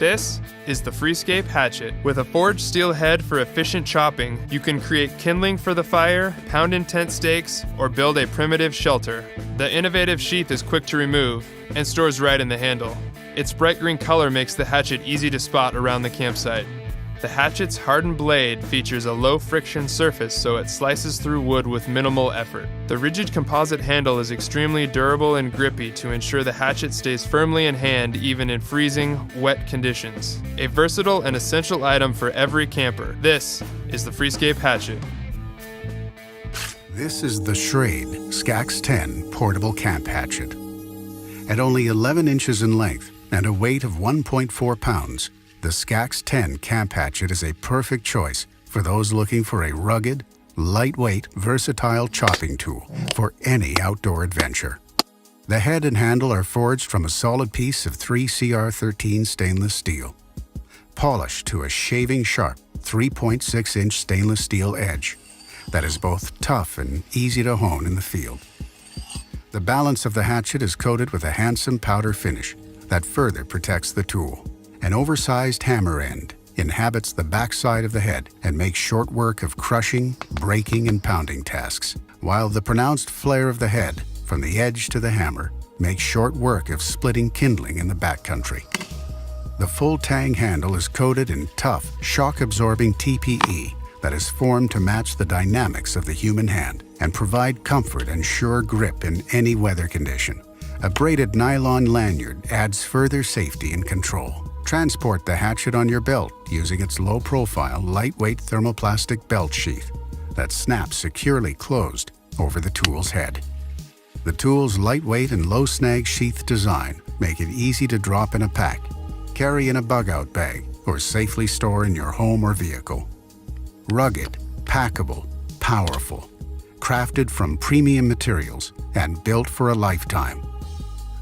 This is the Freescape Hatchet. With a forged steel head for efficient chopping, you can create kindling for the fire, pound intense steaks, or build a primitive shelter. The innovative sheath is quick to remove and stores right in the handle. Its bright green color makes the hatchet easy to spot around the campsite. The hatchet's hardened blade features a low-friction surface so it slices through wood with minimal effort. The rigid composite handle is extremely durable and grippy to ensure the hatchet stays firmly in hand even in freezing, wet conditions. A versatile and essential item for every camper. This is the Freescape Hatchet. This is the Schrade Skax 10 Portable Camp Hatchet. At only 11 inches in length and a weight of 1.4 pounds, the Skax 10 Camp Hatchet is a perfect choice for those looking for a rugged, lightweight, versatile chopping tool for any outdoor adventure. The head and handle are forged from a solid piece of 3CR13 stainless steel, polished to a shaving sharp 3.6-inch stainless steel edge that is both tough and easy to hone in the field. The balance of the hatchet is coated with a handsome powder finish that further protects the tool. An oversized hammer end inhabits the backside of the head and makes short work of crushing, breaking, and pounding tasks, while the pronounced flare of the head from the edge to the hammer makes short work of splitting kindling in the backcountry. The full tang handle is coated in tough, shock-absorbing TPE that is formed to match the dynamics of the human hand and provide comfort and sure grip in any weather condition. A braided nylon lanyard adds further safety and control. Transport the hatchet on your belt using its low-profile, lightweight thermoplastic belt sheath that snaps securely closed over the tool's head. The tool's lightweight and low-snag sheath design make it easy to drop in a pack, carry in a bug-out bag, or safely store in your home or vehicle. Rugged, packable, powerful, crafted from premium materials and built for a lifetime.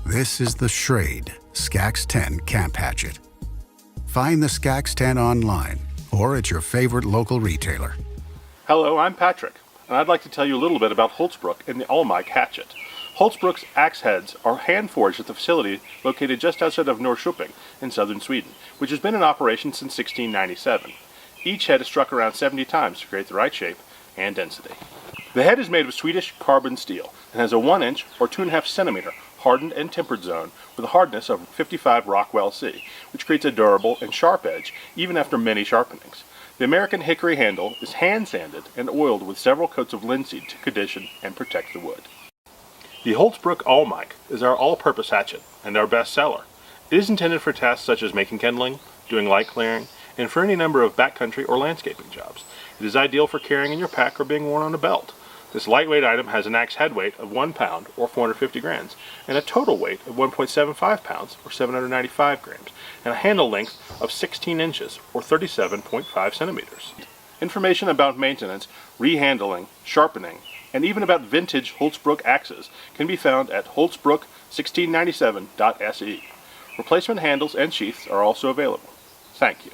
This is the Schrade Skax 10 Camp Hatchet. Find the Skax 10 online or at your favorite local retailer. Hello, I'm Patrick, and I'd like to tell you a little bit about Holtzbrook and the Almike hatchet. Holtzbrook's axe heads are hand-forged at the facility located just outside of Norrköping in southern Sweden, which has been in operation since 1697. Each head is struck around 70 times to create the right shape and density. The head is made of Swedish carbon steel and has a 1-inch or 2.5 centimeter hardened and tempered zone with a hardness of 55 Rockwell C, which creates a durable and sharp edge even after many sharpenings. The American hickory handle is hand sanded and oiled with several coats of linseed to condition and protect the wood. The Holtzbrook Almike is our all-purpose hatchet and our best seller. It is intended for tasks such as making kindling, doing light clearing, and for any number of backcountry or landscaping jobs. It is ideal for carrying in your pack or being worn on a belt. This lightweight item has an axe head weight of 1 pound or 450 grams and a total weight of 1.75 pounds or 795 grams and a handle length of 16 inches or 37.5 centimeters. Information about maintenance, rehandling, sharpening, and even about vintage Holtzbrook axes can be found at holtzbrook1697.se. Replacement handles and sheaths are also available. Thank you.